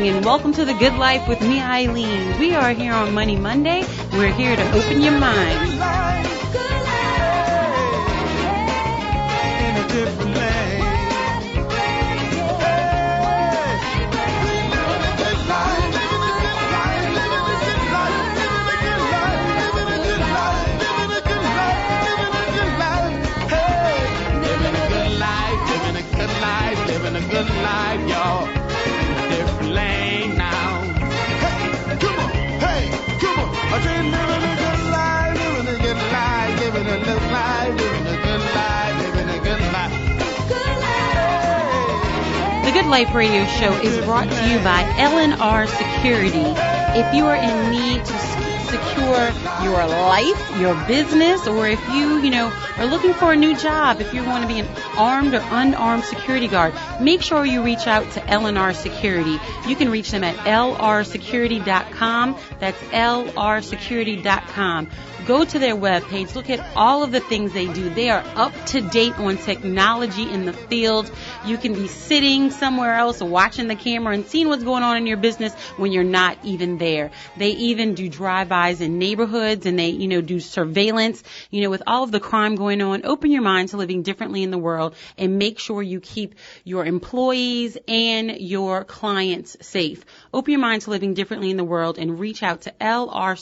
morning, and welcome to The Good Life with me, Eileen. We are here on Money Monday. We're here to open your mind. In a different lane. Living a good life, y'all. In a different lane now. Hey, come on, hey, come on. I said living a good life, living a good life, living a good life, living a good life, living a good life. The Good Life Radio Show is brought to you by L&R Security. If you are in need to secure your life, your business, or if you are looking for a new job, if you want to be an armed or unarmed security guard, make sure you reach out to L&R Security. You can reach them at lrsecurity.com. That's lrsecurity.com. Go to their webpage. Look at all of the things they do. They are up to date on technology in the field. You can be sitting somewhere else watching the camera and seeing what's going on in your business when you're not even there. They even do drive-bys in neighborhoods, and they, do surveillance. With all of the crime going on, open your mind to living differently in the world and make sure you keep your employees and your clients safe. Open your mind to living differently in the world and reach out to L&R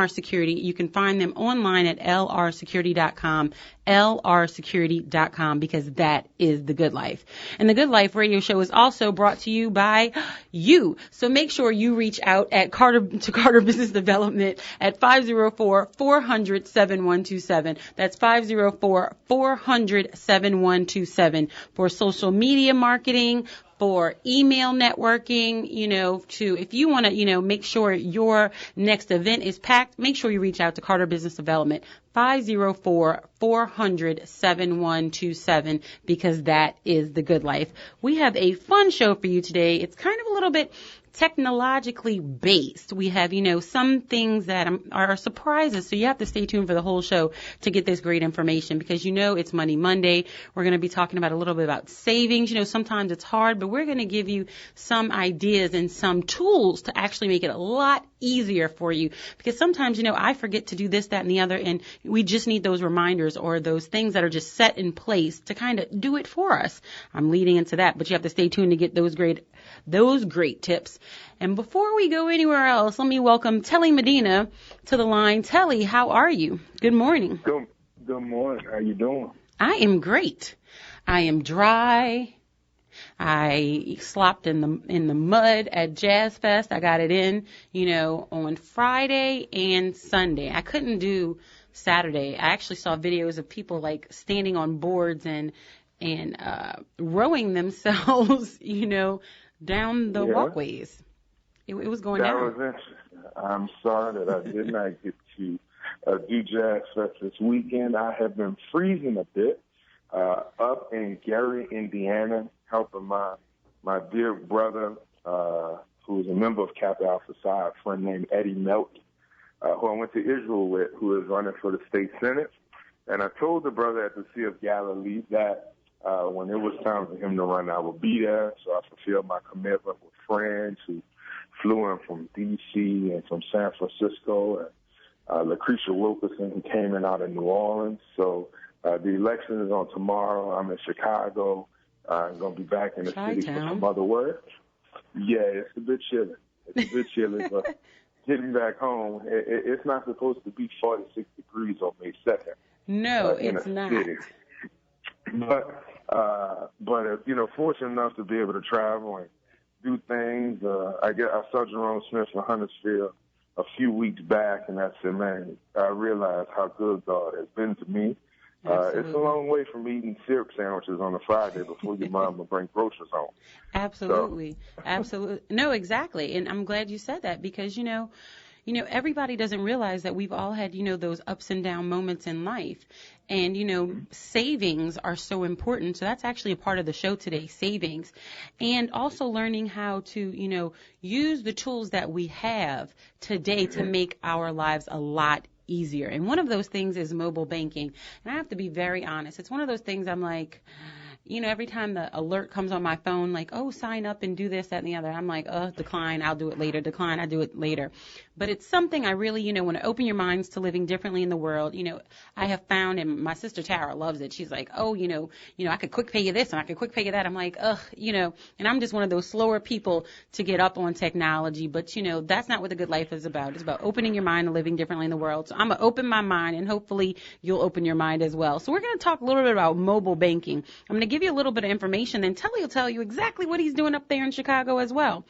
Security. You can find them online at lrsecurity.com, lrsecurity.com, because that is The Good Life. And The Good Life Radio Show is also brought to you by you. So make sure you reach out at Carter Business Development at 504-400-7127. That's 504-400-7127 for social media marketing, for email networking, if you want to, make sure your next event is packed, make sure you reach out to Carter Business Development, 504-400-7127, because that is The Good Life. We have a fun show for you today. It's kind of a little bit technologically based. We have, some things that are surprises, so you have to stay tuned for the whole show to get this great information, because it's Money Monday. We're going to be talking about a little bit about savings. Sometimes it's hard, but we're going to give you some ideas and some tools to actually make it a lot easier for you, because sometimes, I forget to do this, that, and the other, and we just need those reminders or those things that are just set in place to kind of do it for us. I'm leading into that, but you have to stay tuned to get those great tips. And before we go anywhere else, let me welcome Telly Medina to the line. Telly, how are you? Good morning. Good morning. How you doing? I am great. I am dry. I slopped in the mud at Jazz Fest. I got it in, on Friday and Sunday. I couldn't do Saturday. I actually saw videos of people standing on boards and rowing themselves, down the walkways. It was going down. That was interesting. I'm sorry that I did not get to do Jazz Fest this weekend. I have been freezing a bit up in Gary, Indiana, helping my dear brother, who is a member of Kappa Alpha Psi, a friend named Eddie Melt, who I went to Israel with, who is running for the state senate. And I told the brother at the Sea of Galilee that when it was time for him to run, I would be there. So I fulfilled my commitment with friends who flew in from D.C. and from San Francisco, and Lucretia Wilkerson, who came in out of New Orleans. So the election is on tomorrow. I'm in Chicago. I'm going to be back in the city for some other work. Yeah, it's a bit chilly. But getting back home, it's not supposed to be 46 degrees on May 2nd. No, it's not. City. But fortunate enough to be able to travel and do things. I saw Jerome Smith in Huntersville a few weeks back, and I said, man, I realized how good God has been to me. It's a long way from eating syrup sandwiches on a Friday before your mom will bring groceries home. Absolutely. So. Absolutely. No, exactly. And I'm glad you said that, because, everybody doesn't realize that we've all had, those ups and down moments in life. And, savings are so important. So that's actually a part of the show today, savings. And also learning how to, use the tools that we have today to make our lives a lot easier. And one of those things is mobile banking. And I have to be very honest. It's one of those things I'm like, every time the alert comes on my phone, like, oh, sign up and do this, that, and the other, I'm like, decline, I'll do it later, decline, I'll do it later. But it's something I really, want to open your minds to living differently in the world. I have found, and my sister Tara loves it. She's like, oh, I could quick pay you this and I could quick pay you that. I'm like, and I'm just one of those slower people to get up on technology. But, that's not what the good life is about. It's about opening your mind and living differently in the world. So I'm going to open my mind, and hopefully you'll open your mind as well. So we're going to talk a little bit about mobile banking. I'm going to give you a little bit of information, then Telly will tell you exactly what he's doing up there in Chicago as well.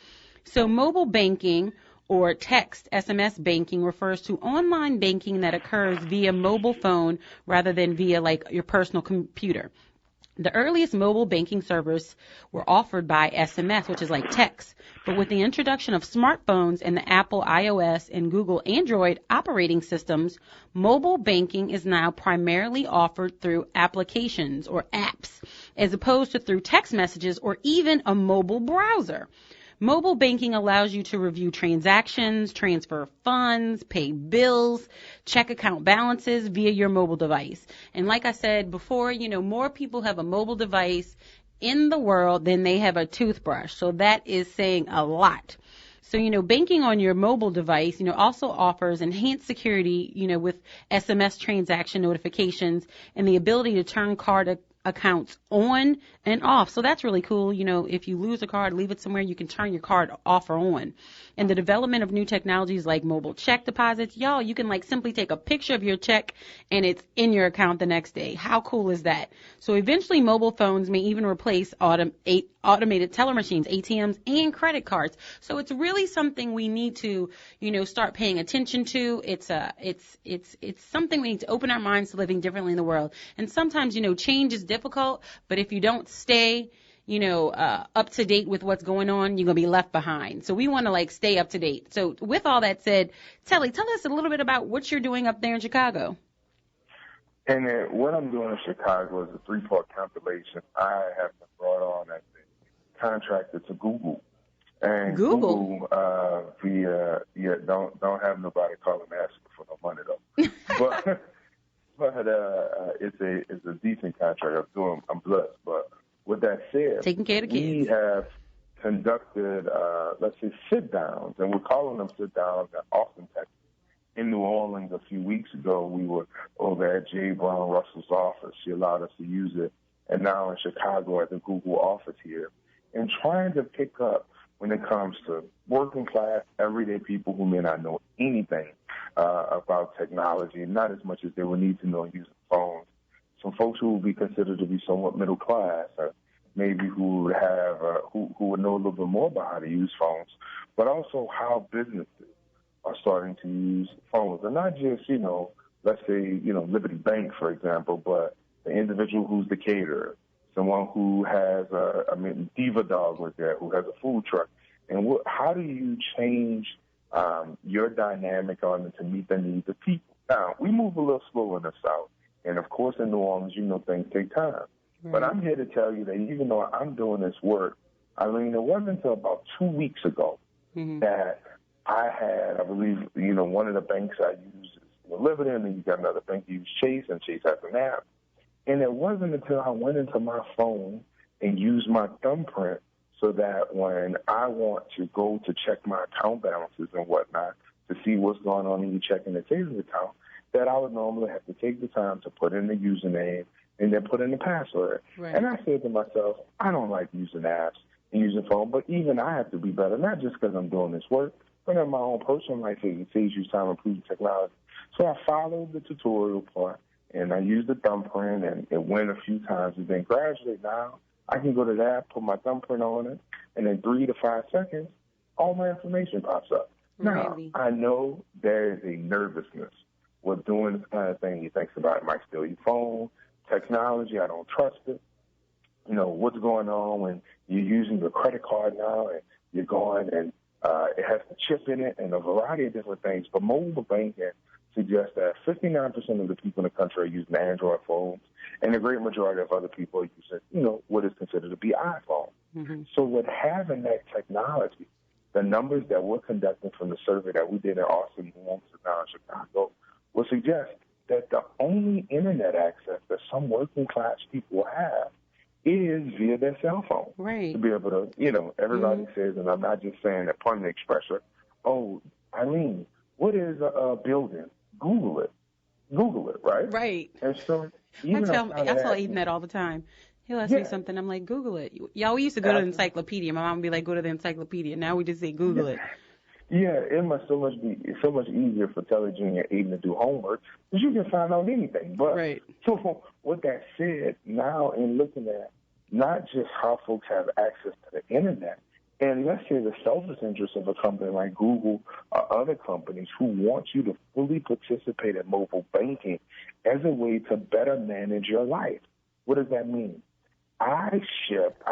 So mobile banking, or text SMS banking, refers to online banking that occurs via mobile phone rather than via like your personal computer. The earliest mobile banking servers were offered by SMS, which is like text. But with the introduction of smartphones and the Apple iOS and Google Android operating systems, mobile banking is now primarily offered through applications or apps, as opposed to through text messages or even a mobile browser. Mobile banking allows you to review transactions, transfer funds, pay bills, check account balances via your mobile device. And like I said before, more people have a mobile device in the world than they have a toothbrush. So that is saying a lot. So, banking on your mobile device, also offers enhanced security, with SMS transaction notifications and the ability to turn card accounts on and off. So that's really cool. If you lose a card, leave it somewhere, you can turn your card off or on. And the development of new technologies like mobile check deposits, you can like simply take a picture of your check and it's in your account the next day. How cool is that? So eventually mobile phones may even replace automated teller machines, ATMs, and credit cards. So it's really something we need to, start paying attention to. It's something we need to open our minds to living differently in the world. And sometimes, change is difficult, but if you don't stay, up to date with what's going on, you're going to be left behind. So we want to stay up to date. So with all that said, Telly, tell us a little bit about what you're doing up there in Chicago. And what I'm doing in Chicago is a 3-part compilation. I have been brought on as a contractor to Google. And Google don't have nobody calling asking for no money though. but it's a decent contract. I'm blessed. But with that said, taking care of the kids. We have conducted, sit-downs, and we're calling them sit-downs in Austin, Texas. In New Orleans a few weeks ago, we were over at J. Brown Russell's office. She allowed us to use it. And now in Chicago at the Google office here. And trying to pick up when it comes to working class, everyday people who may not know anything about technology, not as much as they would need to know using phones. Some folks who would be considered to be somewhat middle class, or maybe who would have who would know a little bit more about how to use phones, but also how businesses are starting to use phones. And not just, let's say, Liberty Bank, for example, but the individual who's the caterer, someone who has Diva Dog was there, who has a food truck. And how do you change your dynamic on it to meet the needs of people? Now, we move a little slower in the South. And, of course, in New Orleans, things take time. Right. But I'm here to tell you that even though I'm doing this work, it wasn't until about 2 weeks ago that I had, I believe, one of the banks I use is Liberty, and then you got another bank you use, Chase, and Chase has an app. And it wasn't until I went into my phone and used my thumbprint so that when I want to go to check my account balances and whatnot to see what's going on in your checking and savings account, that I would normally have to take the time to put in the username and then put in the password. Right. And I said to myself, I don't like using apps and using phone, but even I have to be better, not just because I'm doing this work, but in my own personal life, it saves you time improving technology. So I followed the tutorial part, and I used the thumbprint, and it went a few times. And then gradually now, I can go to the app, put my thumbprint on it, and in 3 to 5 seconds, all my information pops up. Really? Now, I know there is a nervousness with doing this kind of thing. You think about it might steal your phone, technology, I don't trust it. What's going on when you're using your credit card now and you're going and it has a chip in it and a variety of different things. But mobile banking suggests that 59% of the people in the country are using Android phones, and the great majority of other people are using, what is considered to be iPhone. Mm-hmm. So with having that technology, the numbers that we're conducting from the survey that we did in Austin, New Orleans, and now in Chicago will suggest that the only Internet access that some working class people have is via their cell phone. Right. To be able to, everybody says, and I'm not just saying that, pardon the expression, oh, Eileen, what is a building? Google it. Google it, right? Right. And so I tell Aiden that all the time. He'll ask me something. I'm like, Google it. Y'all, we used to go to the encyclopedia. My mom would be like, go to the encyclopedia. Now we just say Google it. Yeah, it must be so much easier for Telly Jr. and Aiden to do homework because you can find out anything. But so with that said, now in looking at not just how folks have access to the internet, and let's say the selfish interest of a company like Google or other companies who want you to fully participate in mobile banking as a way to better manage your life. What does that mean? I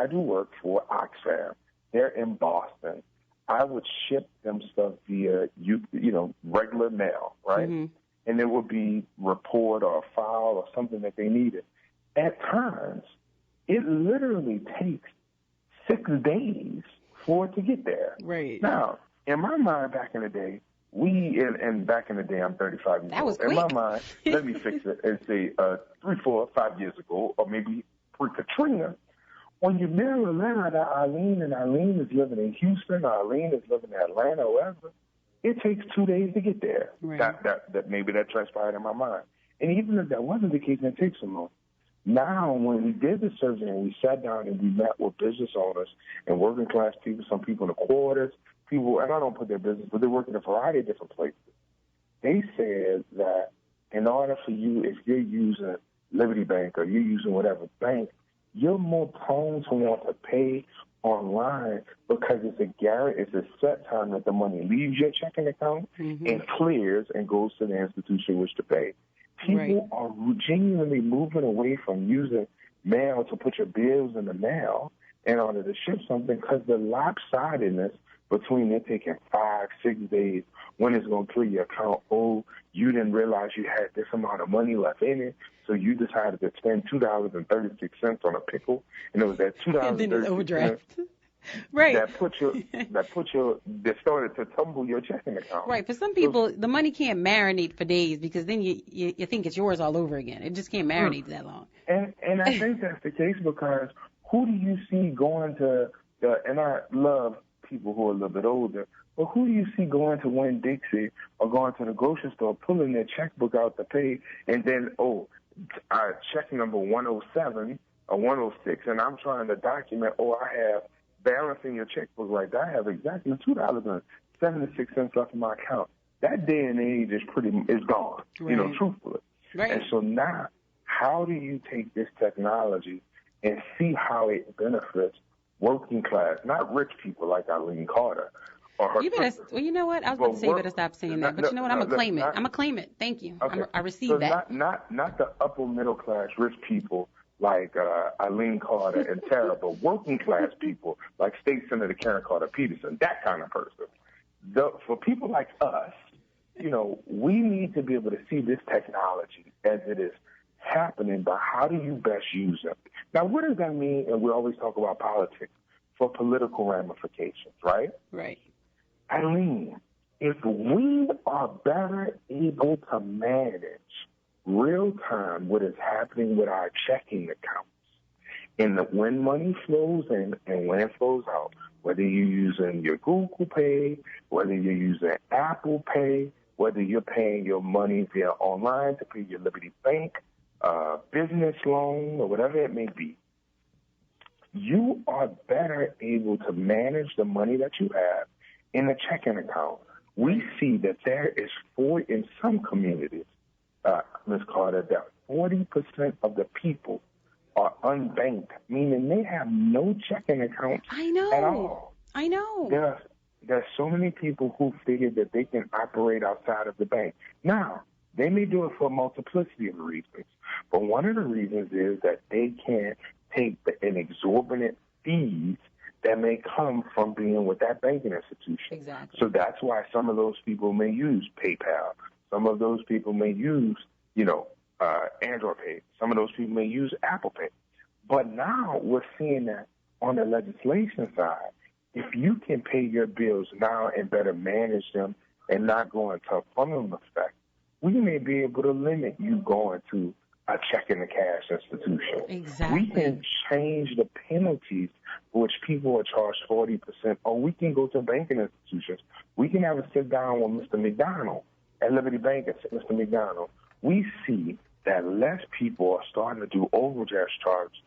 do work for Oxfam. They're in Boston. I would ship them stuff via, regular mail, right? Mm-hmm. And it would be report or a file or something that they needed. At times, it literally takes 6 days for it to get there. Right. Now, in my mind back in the day, and back in the day, I'm 35 years old. In my mind, let me fix it and say 3, 4, 5 years ago, or maybe pre-Katrina, when you mail a letter to Eileen, and Eileen is living in Houston, or Eileen is living in Atlanta, or wherever, it takes 2 days to get there. Right. That maybe that transpired in my mind. And even if that wasn't the case, it takes so long. Now, when we did the survey and we sat down and we met with business owners and working class people, some people in the quarters, people, and I don't put their business, but they work in a variety of different places. They said that in order for you, if you're using Liberty Bank or you're using whatever bank, you're more prone to want to pay online because it's a set time that the money leaves your checking account and clears and goes to the institution which to pay. People are genuinely moving away from using mail to put your bills in the mail in order to ship something because the lopsidedness between it taking 5, 6 days when it's going to clear your account. Oh, you didn't realize you had this amount of money left in it, so you decided to spend $2.36 on a pickle, and it was that $2.36 and then it's overdraft. Right. That started to tumble your checking account. Right. For some people, the money can't marinate for days because then you think it's yours all over again. It just can't marinate that long. And I think that's the case because who do you see going to and I love people who are a little bit older, but who do you see going to Winn-Dixie or going to the grocery store, pulling their checkbook out to pay, and then, check number 107 or 106, and I'm trying to document, I have balance in your checkbook right there. I have exactly $2.76 left in my account. That day and age is gone, truthfully. Right. And so now, how do you take this technology and see how it benefits working class, not rich people like Eileen Carter? You know what? I was about to say you better stop saying that. But you know what? I'm going to claim it. I'm going to claim it. Thank you. Okay. I received that. Not the upper middle class rich people like Eileen Carter and Tara, but working class people like State Senator Karen Carter Peterson, that kind of person. For people like us, we need to be able to see this technology as it is happening, but how do you best use it? Now, what does that mean? And we always talk about politics for political ramifications, right? Right. Eileen, if we are better able to manage real time what is happening with our checking accounts, and when money flows in and when it flows out, whether you're using your Google Pay, whether you're using Apple Pay, whether you're paying your money via online to pay your Liberty Bank business loan or whatever it may be, you are better able to manage the money that you have in a checking account. We see that there is in some communities, Ms. Carter, that 40% of the people are unbanked, meaning they have no checking accounts at all. I know. There are so many people who figure that they can operate outside of the bank. Now, they may do it for a multiplicity of reasons, but one of the reasons is that they can't take an exorbitant fees that may come from being with that banking institution. Exactly. So that's why some of those people may use PayPal. Some of those people may use, Android Pay. Some of those people may use Apple Pay. But now we're seeing that on the legislation side, if you can pay your bills now and better manage them and not go into a funnel effect, we may be able to limit you going to a checking the cash institution. Exactly. We can change the penalties for which people are charged 40%, or we can go to banking institutions. We can have a sit down with Mr. McDonald at Liberty Bank and say, Mr. McDonald, we see that less people are starting to do overdraft charges.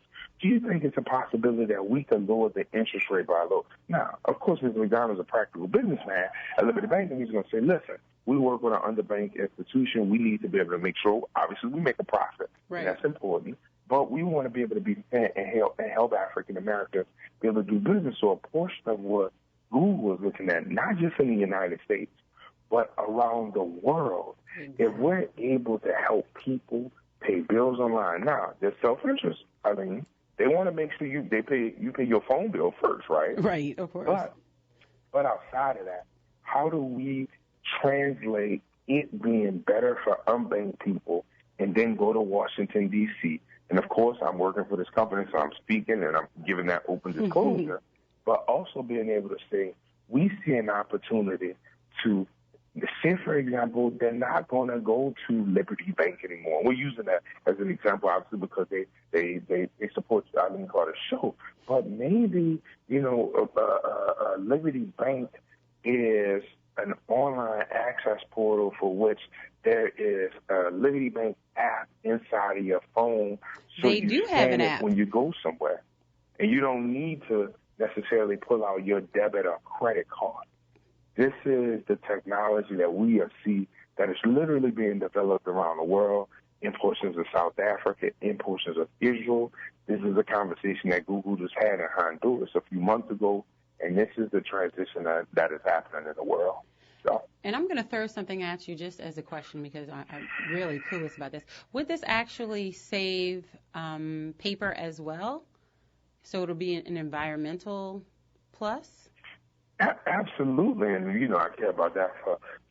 Do you think it's a possibility that we could lower the interest rate by a little? Now, of course, Mr. McDonald's a practical businessman at Liberty Bank, and he's going to say, listen, we work with an underbanked institution. We need to be able to make sure, obviously, we make a profit. Right. And that's important. But we want to be able to be fair and help African Americans be able to do business. So a portion of what Google is looking at, not just in the United States, but around the world, if we're able to help people pay bills online. Now, there's self-interest. I mean, they want to make sure you pay your phone bill first, right? Right, of course. But outside of that, how do we translate it being better for unbanked people and then go to Washington, D.C.? And, of course, I'm working for this company, so I'm speaking and I'm giving that open disclosure, but also being able to say we see an opportunity to say, for example, they're not going to go to Liberty Bank anymore. We're using that as an example, obviously, because they support Eileen Carter's show. But maybe, Liberty Bank is an online access portal for which there is a Liberty Bank app inside of your phone. So they do have an app when you go somewhere. And you don't need to necessarily pull out your debit or credit card. This is the technology that we see that is literally being developed around the world, in portions of South Africa, in portions of Israel. This is a conversation that Google just had in Honduras a few months ago, and this is the transition that is happening in the world. So. And I'm going to throw something at you just as a question because I'm really clueless about this. Would this actually save paper as well? So it'll be an environmental plus? Absolutely, and I care about that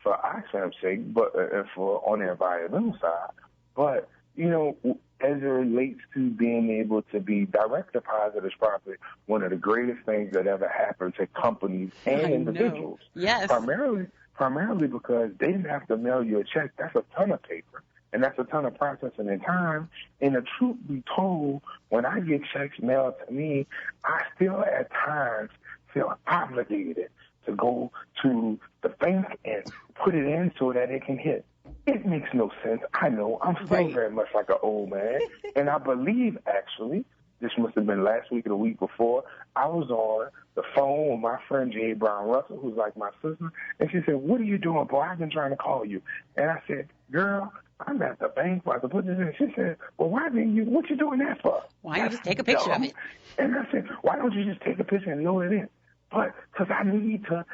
for Oxfam's sake, but for on the environmental side. But as it relates to being able to be direct deposit is probably one of the greatest things that ever happened to companies and individuals. Yes, primarily because they didn't have to mail you a check. That's a ton of paper, and that's a ton of processing and time. And the truth be told, when I get checks mailed to me, I still at times feel obligated to go to the bank and put it in so that it can hit. It makes no sense. I know. I'm still very much like an old man. And I believe, actually, this must have been last week or the week before, I was on the phone with my friend Jay Brown Russell, who's like my sister, and she said, what are you doing, boy? I've been trying to call you. And I said, girl, I'm at the bank about to put this in. She said, well, what you doing that for? Why don't you just take a picture of it? And I said, why don't you just take a picture and load it in? But because I need to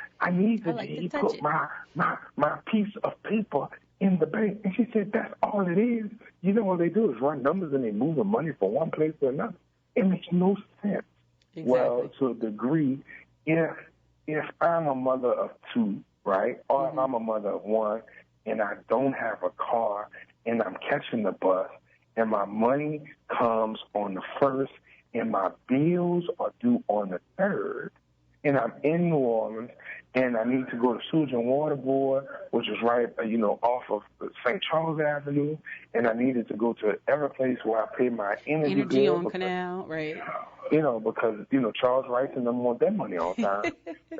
put my piece of paper in the bank. And she said, that's all it is. What they do is run numbers and they move the money from one place to another. It makes no sense. Exactly. Well, to a degree, if I'm a mother of two, right, or if I'm a mother of one and I don't have a car and I'm catching the bus and my money comes on the 1st and my bills are due on the 3rd, and I'm in New Orleans, and I need to go to Sewage and Water Board, which is right, off of St. Charles Avenue, and I needed to go to every place where I pay my energy bill. On Canal, right? Because, Charles Rice and them want their money all the time.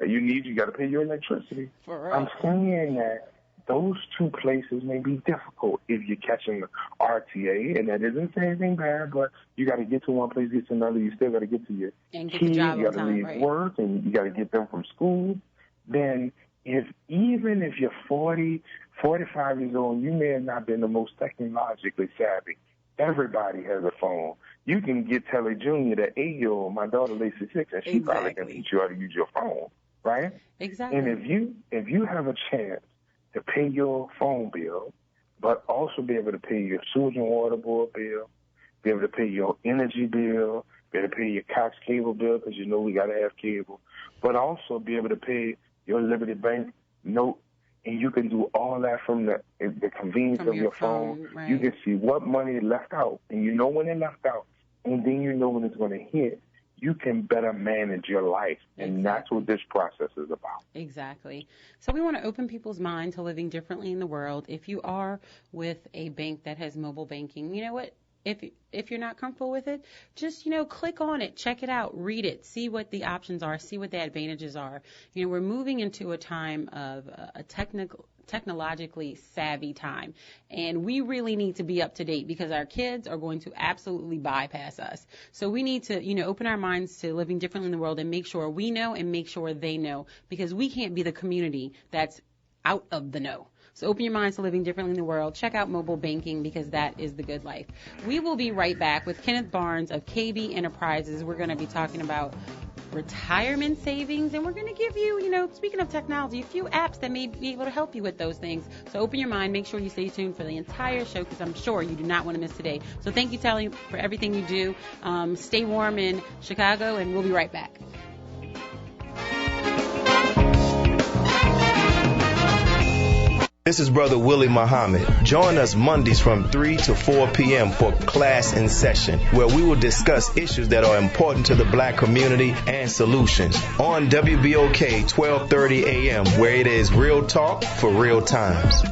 You got to pay your electricity. I'm saying that those two places may be difficult if you're catching the RTA, and that isn't saying anything bad, but you got to get to one place, get to another. You still got to get to your and kids. You got to leave work, and you got to get them from school. Then even if you're 40, 45 years old, you may have not been the most technologically savvy. Everybody has a phone. You can get Telly Jr., the 8-year-old, my daughter Lacey 6, and she probably can teach you how to use your phone, right? Exactly. And if you have a chance to pay your phone bill, but also be able to pay your Sewage and Water Board bill, be able to pay your energy bill, be able to pay your Cox cable bill, because we got to have cable, but also be able to pay your Liberty Bank note, and you can do all that from the convenience of your phone. Right. You can see what money left out, and you know when it left out, and then you know when it's going to hit. You can better manage your life, and that's what this process is about. Exactly. So we want to open people's mind to living differently in the world. If you are with a bank that has mobile banking, you know what? if you're not comfortable with it, just, click on it, check it out, read it, see what the options are, see what the advantages are. We're moving into a time of a technologically savvy time, and we really need to be up to date because our kids are going to absolutely bypass us. So we need to, open our minds to living differently in the world and make sure we know and make sure they know, because we can't be the community that's out of the know. So open your minds to living differently in the world. Check out mobile banking, because that is the good life. We will be right back with Kenneth Barnes of KB Enterprises. We're going to be talking about retirement savings, and we're going to give you, speaking of technology, a few apps that may be able to help you with those things. So open your mind. Make sure you stay tuned for the entire show, because I'm sure you do not want to miss today. So thank you, Tally, for everything you do. Stay warm in Chicago, and we'll be right back. This is Brother Willie Muhammad. Join us Mondays from 3 to 4 p.m. for Class in Session, where we will discuss issues that are important to the black community and solutions on WBOK 1230 a.m., where it is real talk for real times.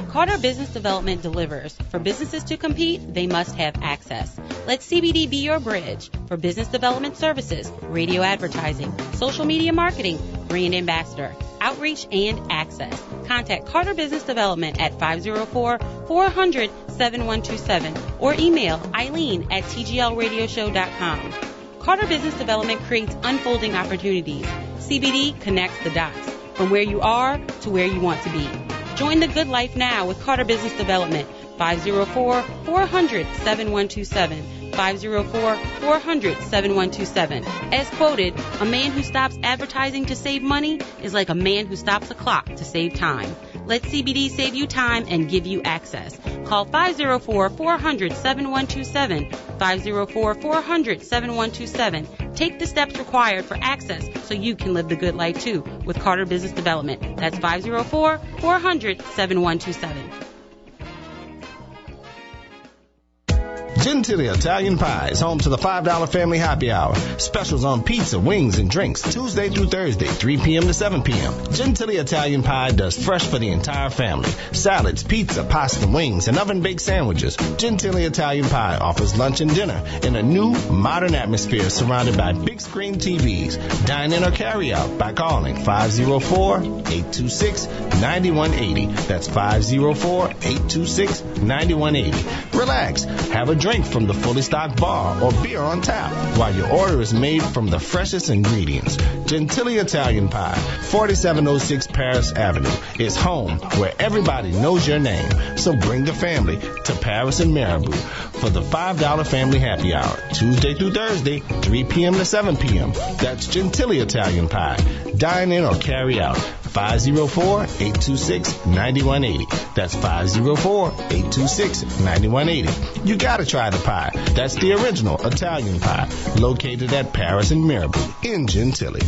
Carter Business Development delivers. For businesses to compete, they must have access. Let CBD be your bridge for business development services, radio advertising, social media marketing, brand ambassador, outreach, and access. Contact Carter Business Development at 504-400-7127 or email Eileen@tglradioshow.com. Carter Business Development creates unfolding opportunities. CBD connects the dots from where you are to where you want to be. Join the good life now with Carter Business Development, 504-400-7127, 504-400-7127. As quoted, a man who stops advertising to save money is like a man who stops a clock to save time. Let CBD save you time and give you access. Call 504-400-7127, 504-400-7127. Take the steps required for access so you can live the good life too with Carter Business Development. That's 504-400-7127. Gentili Italian Pie is home to the $5 Family Happy Hour. Specials on pizza, wings, and drinks, Tuesday through Thursday, 3 p.m. to 7 p.m. Gentili Italian Pie does fresh for the entire family. Salads, pizza, pasta, wings, and oven-baked sandwiches. Gentili Italian Pie offers lunch and dinner in a new, modern atmosphere surrounded by big screen TVs. Dine in or carry out by calling 504-826-9180. That's 504-826-9180. Relax. Have a drink from the fully stocked bar or beer on tap while your order is made from the freshest ingredients. Gentili Italian Pie, 4706 Paris Avenue, is home where everybody knows your name. So bring the family to Paris and Marabout for the $5 Family Happy Hour, Tuesday through Thursday, 3 p.m. to 7 p.m. That's Gentili Italian Pie. Dine in or carry out. 504-826-9180. That's 504-826-9180. You gotta try the pie. That's the original Italian pie, located at Paris and Mirabeau in Gentilly.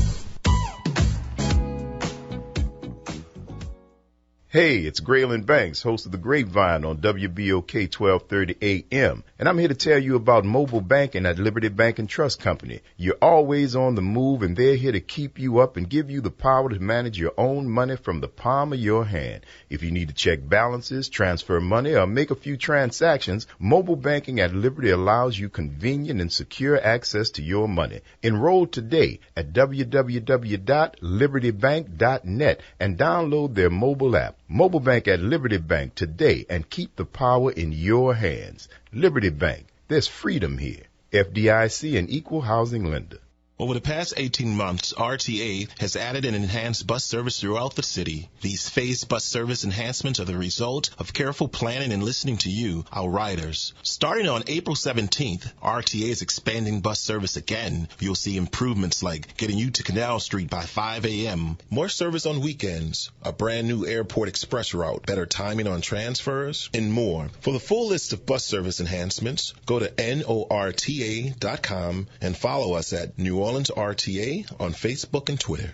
Hey, it's Graylin Banks, host of The Grapevine on WBOK 1230 AM, and I'm here to tell you about mobile banking at Liberty Bank and Trust Company. You're always on the move, and they're here to keep you up and give you the power to manage your own money from the palm of your hand. If you need to check balances, transfer money, or make a few transactions, mobile banking at Liberty allows you convenient and secure access to your money. Enroll today at www.libertybank.net and download their mobile app. Mobile Bank at Liberty Bank today and keep the power in your hands. Liberty Bank, there's freedom here. FDIC, an equal housing lender. Over the past 18 months, RTA has added and enhanced bus service throughout the city. These phased bus service enhancements are the result of careful planning and listening to you, our riders. Starting on April 17th, RTA is expanding bus service again. You'll see improvements like getting you to Canal Street by 5 a.m., more service on weekends, a brand new airport express route, better timing on transfers, and more. For the full list of bus service enhancements, go to NORTA.com and follow us at New Orleans RTA on Facebook and Twitter.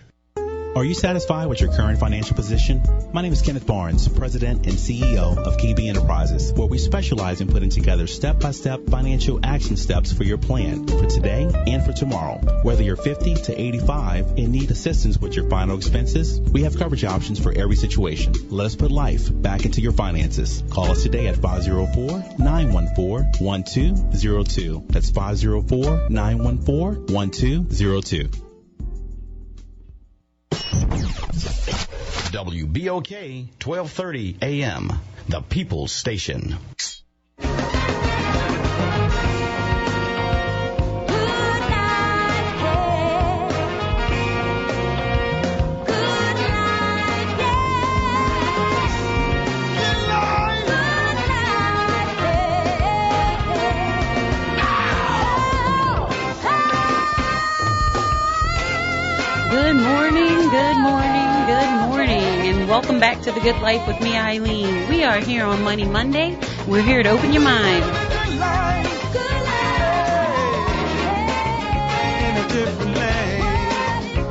Are you satisfied with your current financial position? My name is Kenneth Barnes, President and CEO of KB Enterprises, where we specialize in putting together step-by-step financial action steps for your plan for today and for tomorrow. Whether you're 50 to 85 and need assistance with your final expenses, we have coverage options for every situation. Let us put life back into your finances. Call us today at 504-914-1202. That's 504-914-1202. WBOK 1230 AM, the People's Station. Welcome back to The Good Life with me, Eileen. We are here on Money Monday. We're here to open your mind. Good life, in a different land. We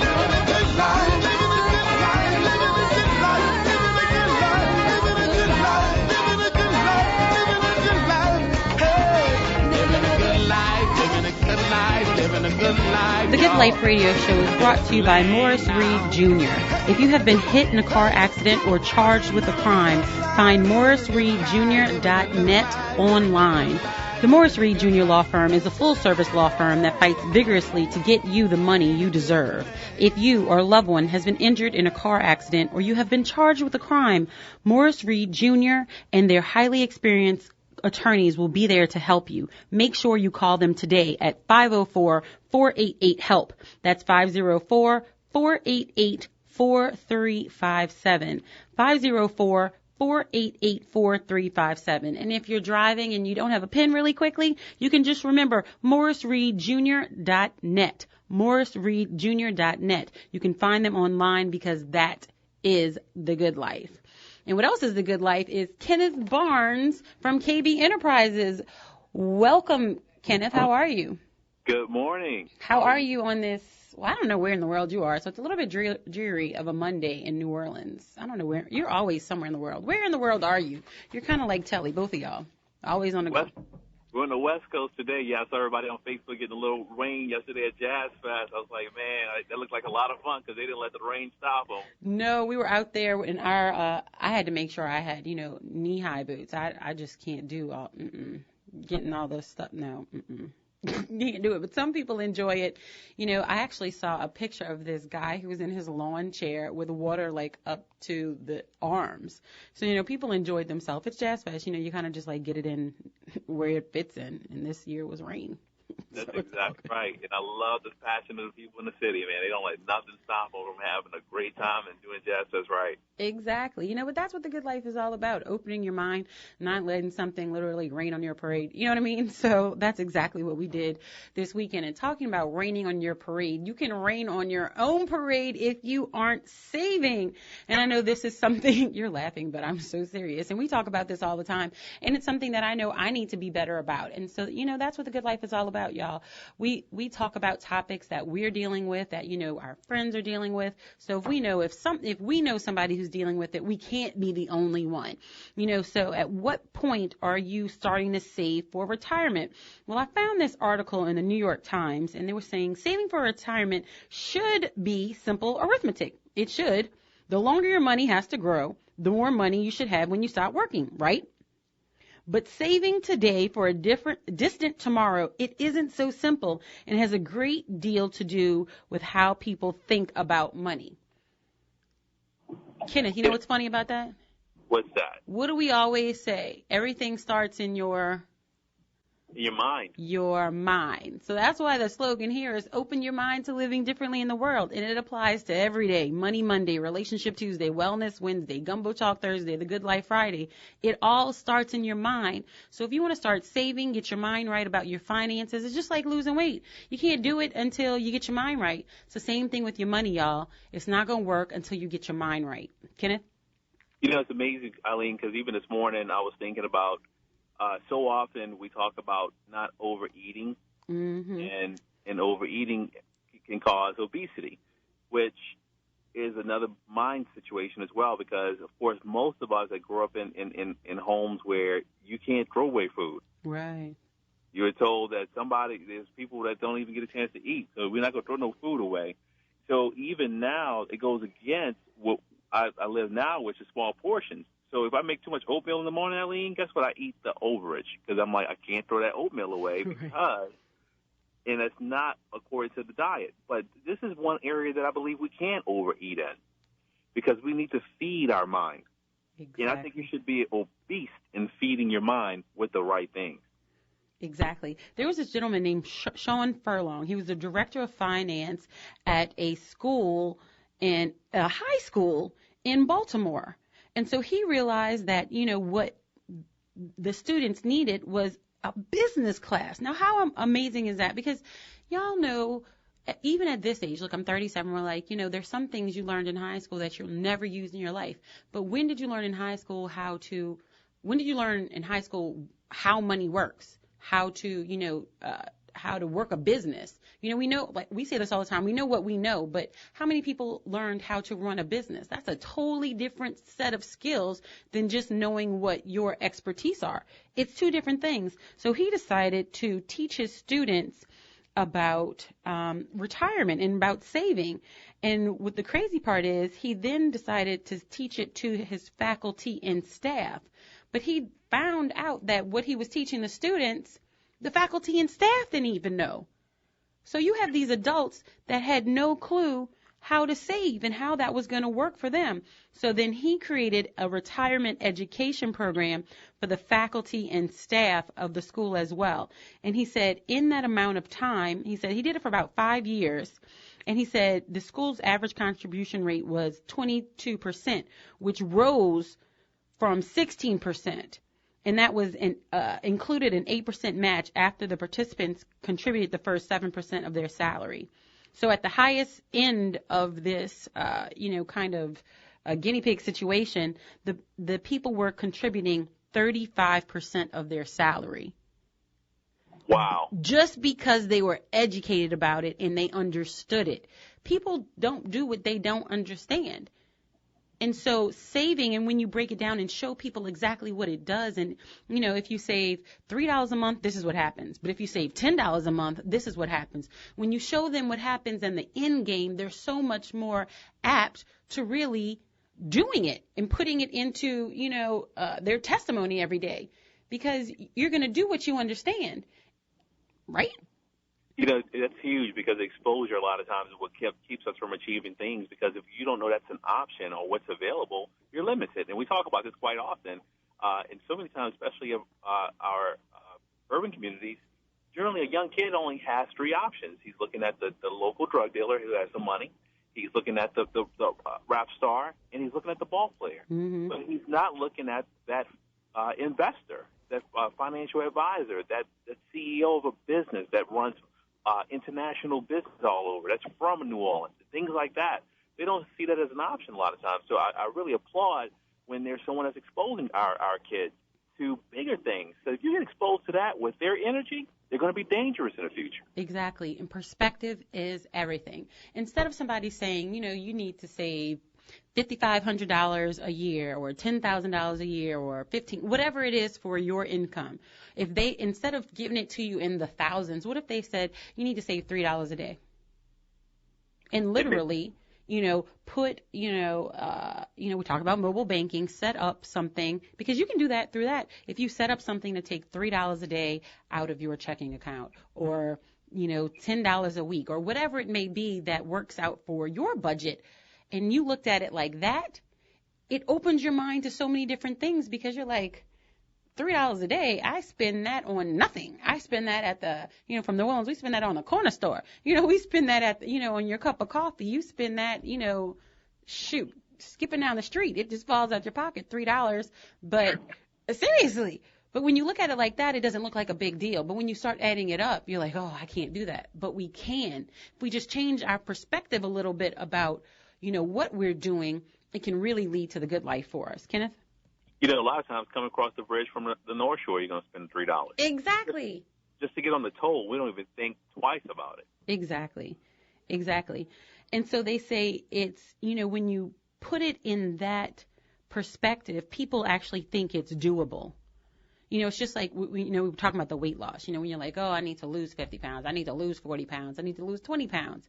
live in a good life, living a good life, living a good life, living a good life, living a good life, living a good life, living a good life. Hey, living a good life, living a good life, living a good life. The Good Life radio show is brought to you by Morris Reed Jr. If you have been hit in a car accident or charged with a crime, find morrisreedjr.net online. The Morris Reed Jr. Law Firm is a full-service law firm that fights vigorously to get you the money you deserve. If you or a loved one has been injured in a car accident or you have been charged with a crime, Morris Reed Jr. and their highly experienced attorneys will be there to help you. Make sure you call them today at 504-488-HELP. That's 504-488-4357. 504-488-4357. And if you're driving and you don't have a pen really quickly, you can just remember morrisreedjr.net. morrisreedjr.net. You can find them online because that is the good life. And what else is the good life is Kenneth Barnes from KB Enterprises. Welcome, Kenneth. How are you? Good morning. How are you on this? Well, I don't know where in the world you are, so it's a little bit dreary of a Monday in New Orleans. I don't know where. You're always somewhere in the world. Where in the world are you? You're kind of like Telly, both of y'all. Always on the go. We're on the West Coast today. Yeah, I saw everybody on Facebook getting a little rain yesterday at Jazz Fest. I was like, man, that looked like a lot of fun because they didn't let the rain stop them. No, we were out there in our, I had to make sure I had, knee-high boots. I just can't do all, getting all this stuff. No, can't do it. But some people enjoy it. I actually saw a picture of this guy who was in his lawn chair with water like up to the arms. So, people enjoyed themselves. It's Jazz Fest. You kind of just like get it in where it fits in. And this year was rain. That's exactly right. And I love the passion of the people in the city, man. They don't let nothing stop them from having a great time and doing Jazz Fest right. Exactly. But that's what the good life is all about, opening your mind, not letting something literally rain on your parade. You know what I mean? So that's exactly what we did this weekend. And talking about raining on your parade, you can rain on your own parade if you aren't saving. And I know this is something, you're laughing, but I'm so serious. And we talk about this all the time. And it's something that I know I need to be better about. And so, that's what the good life is all about, y'all. We talk about topics that we're dealing with, that, our friends are dealing with. So if we know somebody who's dealing with it, we can't be the only one. So at what point are you starting to save for retirement? Well, I found this article in the New York Times, and they were saying saving for retirement should be simple arithmetic. It should. The longer your money has to grow, the more money you should have when you stop working, right? But saving today for a distant tomorrow, it isn't so simple and has a great deal to do with how people think about money. Kenneth, you know what's funny about that? What's that? What do we always say? Everything starts in your mind. Your mind. So that's why the slogan here is open your mind to living differently in the world. And it applies to every day. Money Monday, Relationship Tuesday, Wellness Wednesday, Gumbo Talk Thursday, The Good Life Friday. It all starts in your mind. So if you want to start saving, get your mind right about your finances. It's just like losing weight. You can't do it until you get your mind right. It's the same thing with your money, y'all. It's not going to work until you get your mind right. Kenneth? It's amazing, Eileen, because even this morning I was thinking about so often we talk about not overeating, and overeating can cause obesity, which is another mind situation as well, because, of course, most of us that grew up in homes where you can't throw away food. Right. You're told that there's people that don't even get a chance to eat, so we're not going to throw no food away. So even now, it goes against what I live now, which is small portions. So if I make too much oatmeal in the morning, Eileen, guess what? I eat the overage, because I'm like, I can't throw that oatmeal away because, and it's not according to the diet. But this is one area that I believe we can overeat in, because we need to feed our mind. Exactly. And I think you should be obese in feeding your mind with the right things. Exactly. There was this gentleman named Sean Furlong. He was the director of finance at a high school in Baltimore. And so he realized that, what the students needed was a business class. Now, how amazing is that? Because y'all know, even at this age, look, I'm 37, we're like, there's some things you learned in high school that you'll never use in your life. But when did you learn in high school how money works? How to, how to work a business. We know, like we say this all the time, we know what we know, but how many people learned how to run a business? That's a totally different set of skills than just knowing what your expertise are. It's two different things. So he decided to teach his students about retirement and about saving. And what the crazy part is, he then decided to teach it to his faculty and staff. But he found out that what he was teaching the students, the faculty and staff didn't even know. So you have these adults that had no clue how to save and how that was going to work for them. So then he created a retirement education program for the faculty and staff of the school as well. And he said in that amount of time, he said he did it for about 5 years. And he said the school's average contribution rate was 22%, which rose from 16%. And that was included an 8% match after the participants contributed the first 7% of their salary. So at the highest end of this, kind of a guinea pig situation, the people were contributing 35% of their salary. Wow. Just because they were educated about it and they understood it. People don't do what they don't understand. And so saving, and when you break it down and show people exactly what it does, and, if you save $3 a month, this is what happens. But if you save $10 a month, this is what happens. When you show them what happens in the end game, they're so much more apt to really doing it and putting it into, their testimony every day, because you're going to do what you understand, right? That's huge, because exposure a lot of times is what keeps us from achieving things, because if you don't know that's an option or what's available, you're limited. And we talk about this quite often. And so many times, especially our urban communities, generally a young kid only has 3 options. He's looking at the local drug dealer who has some money. He's looking at the rap star, and he's looking at the ball player. Mm-hmm. But he's not looking at that investor, that financial advisor, that CEO of a business that runs international business all over, that's from New Orleans, things like that. They don't see that as an option a lot of times. So I really applaud when there's someone that's exposing our kids to bigger things. So if you get exposed to that with their energy, they're going to be dangerous in the future. Exactly. And perspective is everything. Instead of somebody saying, you need to save $5,500 a year or $10,000 a year or whatever it is for your income. If they, instead of giving it to you in the thousands, what if they said you need to save $3 a day? And literally, put, we talk about mobile banking, set up something, because you can do that through that. If you set up something to take $3 a day out of your checking account, or, $10 a week, or whatever it may be that works out for your budget, and you looked at it like that, it opens your mind to so many different things, because you're like, $3 a day, I spend that on nothing. I spend that at the, from New Orleans, we spend that on the corner store. We spend that at, on your cup of coffee. You spend that, skipping down the street. It just falls out your pocket, $3. But seriously. But when you look at it like that, it doesn't look like a big deal. But when you start adding it up, you're like, oh, I can't do that. But we can. If we just change our perspective a little bit about what we're doing, it can really lead to the good life for us. Kenneth? A lot of times coming across the bridge from the North Shore, you're going to spend $3. Exactly. Just to get on the toll, we don't even think twice about it. Exactly. Exactly. And so they say it's, when you put it in that perspective, people actually think it's doable. It's just like, we were talking about the weight loss. When you're like, oh, I need to lose 50 pounds. I need to lose 40 pounds. I need to lose 20 pounds.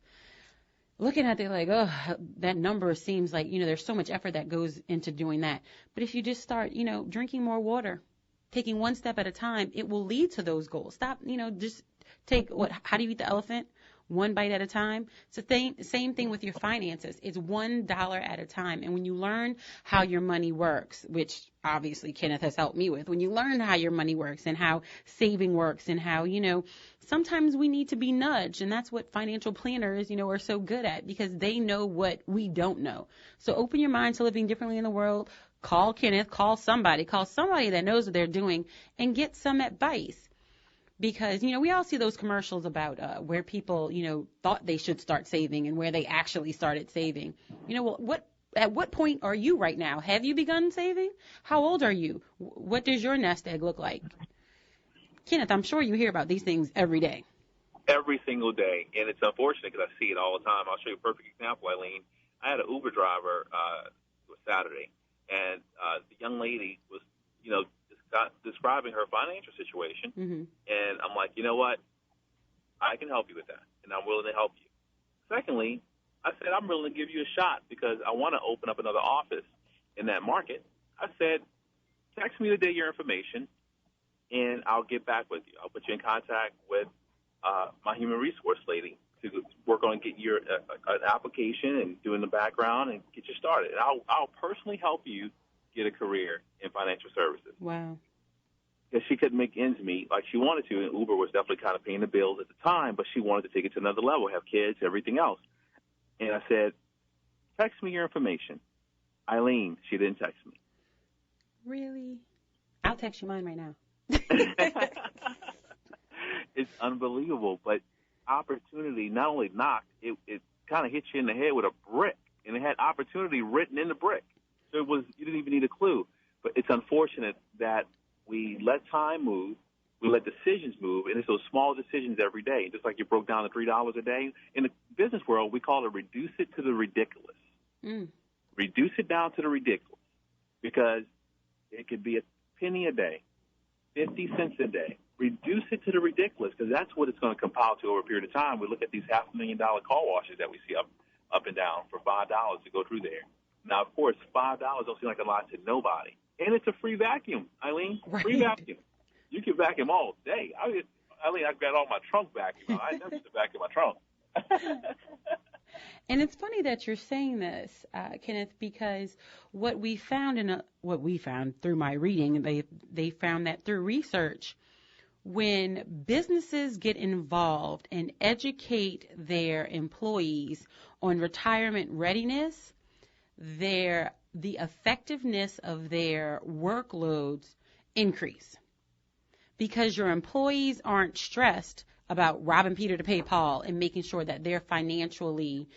Looking at it like, oh, that number seems like, there's so much effort that goes into doing that. But if you just start, drinking more water, taking one step at a time, it will lead to those goals. Stop, just take how do you eat the elephant? One bite at a time. It's the same thing with your finances. It's $1 at a time. And when you learn how your money works, which obviously Kenneth has helped me with, when you learn how your money works and how saving works and how, sometimes we need to be nudged. And that's what financial planners, are so good at, because they know what we don't know. So open your mind to living differently in the world. Call Kenneth, call somebody that knows what they're doing, and get some advice. Because, we all see those commercials about where people, thought they should start saving and where they actually started saving. At what point are you right now? Have you begun saving? How old are you? What does your nest egg look like? Kenneth, I'm sure you hear about these things every day. Every single day. And it's unfortunate because I see it all the time. I'll show you a perfect example, Eileen. I had an Uber driver Saturday, and the young lady was, describing her financial situation, and I'm like, you know what? I can help you with that, and I'm willing to help you. Secondly, I said, I'm willing to give you a shot because I want to open up another office in that market. I said, text me the day your information, and I'll get back with you. I'll put you in contact with my human resource lady to work on getting your an application and doing the background and get you started. And I'll personally help you get a career in financial services. Wow. Because she couldn't make ends meet like she wanted to, and Uber was definitely kind of paying the bills at the time, but she wanted to take it to another level, have kids, everything else. And I said, text me your information. Eileen, she didn't text me. Really? I'll text you mine right now. It's unbelievable, but opportunity not only knocked, it kind of hit you in the head with a brick, and it had opportunity written in the brick. So you didn't even need a clue. But it's unfortunate that we let time move, we let decisions move, and it's those small decisions every day. Just like you broke down the $3 a day. In the business world, we call it reduce it to the ridiculous. Reduce it down to the ridiculous, because it could be a penny a day, 50 cents a day. Reduce it to the ridiculous, because that's what it's going to compile to over a period of time. We look at these $500,000 car washes that we see up and down for $5 to go through there. Now, of course, $5 don't seem like a lot to nobody. And it's a free vacuum, Eileen. Right. Free vacuum. You can vacuum all day. Eileen, I've got all my trunk vacuum. I never used to vacuum my trunk. And it's funny that you're saying this, Kenneth, because what we found through my reading, they found that through research, when businesses get involved and educate their employees on retirement readiness, the effectiveness of their workloads increase, because your employees aren't stressed about robbing Peter to pay Paul and making sure that they're financially,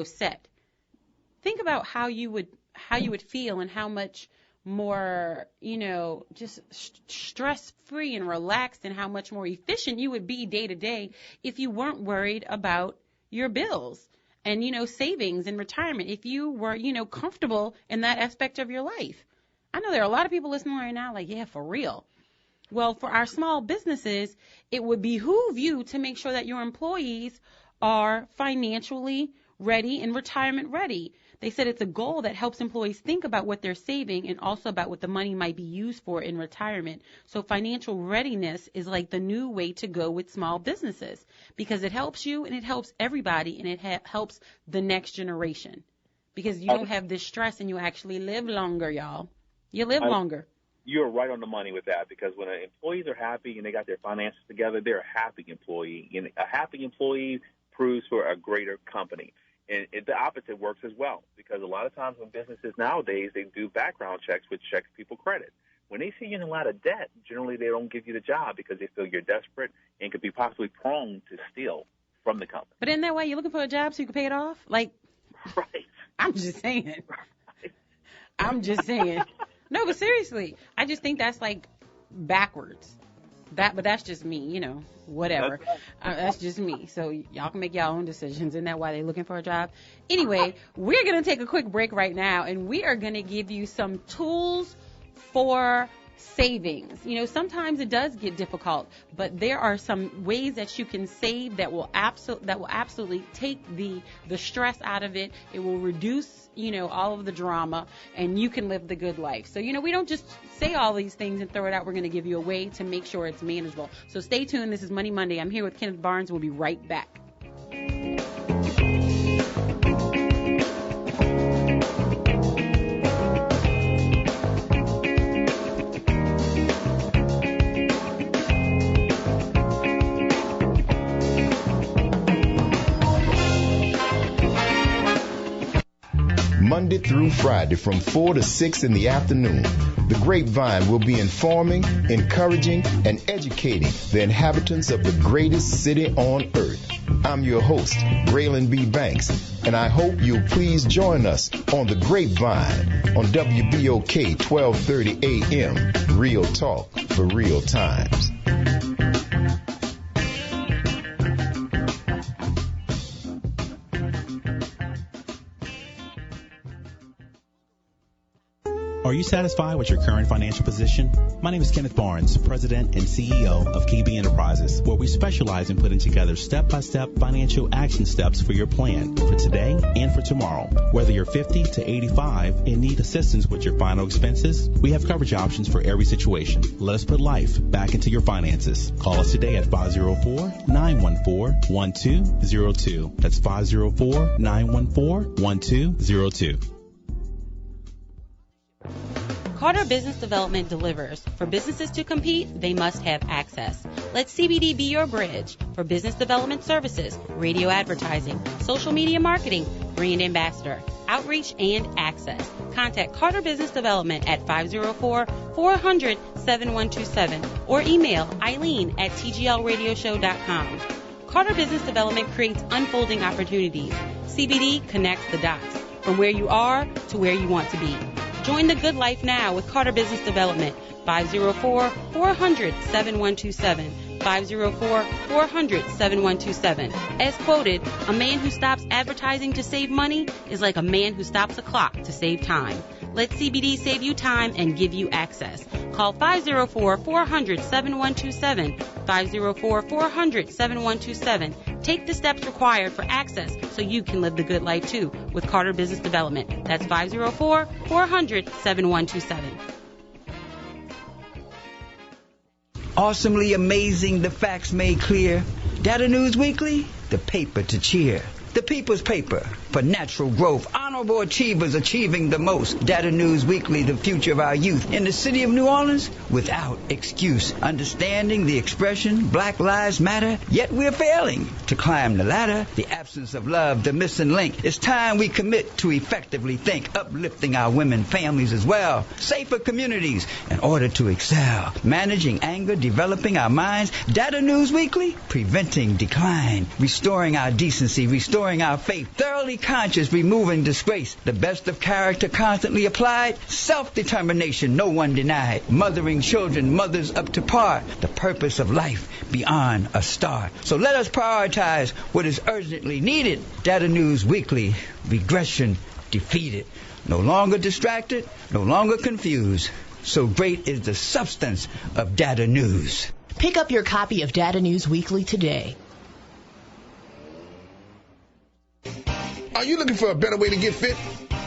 set. Think about how you would feel and how much more, just stress-free and relaxed, and how much more efficient you would be day to day if you weren't worried about your bills and, savings and retirement, if you were, comfortable in that aspect of your life. I know there are a lot of people listening right now like, yeah, for real. Well, for our small businesses, it would behoove you to make sure that your employees are financially ready and retirement ready. They said it's a goal that helps employees think about what they're saving and also about what the money might be used for in retirement. So financial readiness is like the new way to go with small businesses, because it helps you and it helps everybody, and it helps the next generation, because you don't have this stress and you actually live longer, y'all. You live longer. You're right on the money with that, because when employees are happy and they got their finances together, they're a happy employee. And a happy employee proves for a greater company. And the opposite works as well, because a lot of times when businesses nowadays, they do background checks, which checks people's credit. When they see you in a lot of debt, generally they don't give you the job because they feel you're desperate and could be possibly prone to steal from the company. But in that way, you're looking for a job so you can pay it off? Like, right. I'm just saying. I'm just saying. No, but seriously, I just think that's like backwards. But that's just me, whatever. That's just me. So y'all can make y'all own decisions. Isn't that why they're looking for a job? Anyway, we're going to take a quick break right now, and we are going to give you some tools for savings. Sometimes it does get difficult, but there are some ways that you can save that will absolutely take the stress out of it. It will reduce, all of the drama, and you can live the good life. So, we don't just say all these things and throw it out. We're going to give you a way to make sure it's manageable. So stay tuned. This is Money Monday. I'm here with Kenneth Barnes. We'll be right back. Monday through Friday from 4 to 6 in the afternoon. The Grapevine will be informing, encouraging, and educating the inhabitants of the greatest city on earth. I'm your host, Braylon B. Banks, and I hope you'll please join us on The Grapevine on WBOK 1230 AM. Real talk for real times. Are you satisfied with your current financial position? My name is Kenneth Barnes, President and CEO of KB Enterprises, where we specialize in putting together step-by-step financial action steps for your plan for today and for tomorrow. Whether you're 50 to 85 and need assistance with your final expenses, we have coverage options for every situation. Let us put life back into your finances. Call us today at 504-914-1202. That's 504-914-1202. Carter Business Development delivers. For businesses to compete, they must have access. Let CBD be your bridge for business development services, radio advertising, social media marketing, brand ambassador, outreach, and access. Contact Carter Business Development at 504-400-7127 or email Eileen@tglradioshow.com. Carter Business Development creates unfolding opportunities. CBD connects the dots from where you are to where you want to be. Join the good life now with Carter Business Development, 504-400-7127, 504-400-7127. As quoted, a man who stops advertising to save money is like a man who stops a clock to save time. Let CBD save you time and give you access. Call 504-400-7127, 504-400-7127. Take the steps required for access so you can live the good life too with Carter Business Development. That's 504-400-7127. Awesomely amazing, the facts made clear. Data News Weekly, the paper to cheer. The people's paper for natural growth. Honorable achievers achieving the most. Data News Weekly, the future of our youth. In the city of New Orleans, without excuse. Understanding the expression, Black Lives Matter, yet we're failing to climb the ladder. The absence of love, the missing link. It's time we commit to effectively think, uplifting our women, families as well. Safer communities in order to excel. Managing anger, developing our minds. Data News Weekly, preventing decline. Restoring our decency, restoring our faith, thoroughly conscious, removing disgrace, the best of character constantly applied, self-determination no one denied, mothering children, mothers up to par, the purpose of life beyond a star. So let us prioritize what is urgently needed. Data News Weekly, regression defeated. No longer distracted, no longer confused. So great is the substance of Data News. Pick up your copy of Data News Weekly today. Are you looking for a better way to get fit?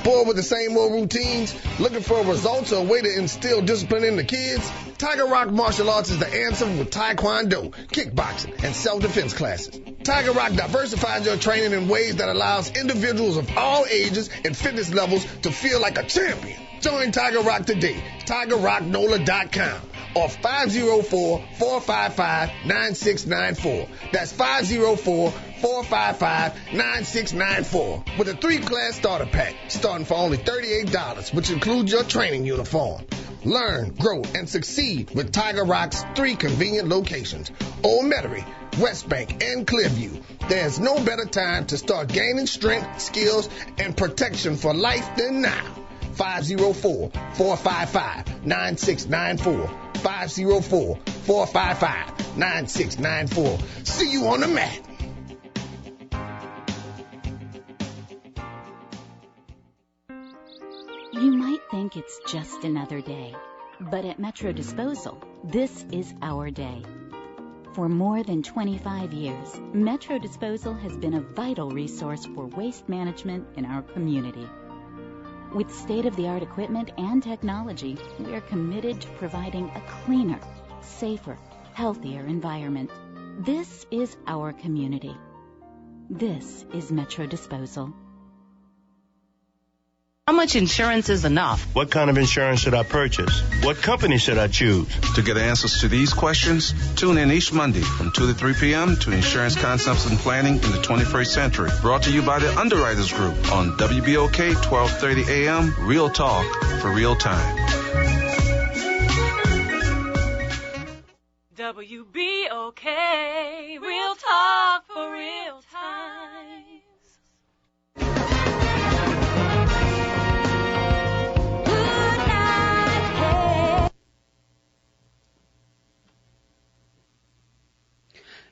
Bored with the same old routines? Looking for results or a way to instill discipline in the kids? Tiger Rock Martial Arts is the answer with Taekwondo, kickboxing, and self-defense classes. Tiger Rock diversifies your training in ways that allows individuals of all ages and fitness levels to feel like a champion. Join Tiger Rock today. TigerRockNola.com or 504-455-9694. That's 504-455-9694 with a 3-class starter pack starting for only $38, which includes your training uniform. Learn, grow, and succeed with Tiger Rock's 3 convenient locations: Old Metairie, West Bank, and Clearview. There's no better time to start gaining strength, skills, and protection for life than now. 504-455-9694. 504-455-9694. See you on the mat. You might think it's just another day, but at Metro Disposal, this is our day. For more than 25 years, Metro Disposal has been a vital resource for waste management in our community. With state-of-the-art equipment and technology, we are committed to providing a cleaner, safer, healthier environment. This is our community. This is Metro Disposal. How much insurance is enough? What kind of insurance should I purchase? What company should I choose? To get answers to these questions, tune in each Monday from 2 to 3 p.m. to Insurance Concepts and Planning in the 21st Century. Brought to you by the Underwriters Group on WBOK 1230 AM, Real Talk for Real Time. WBOK, Real Talk for Real Time.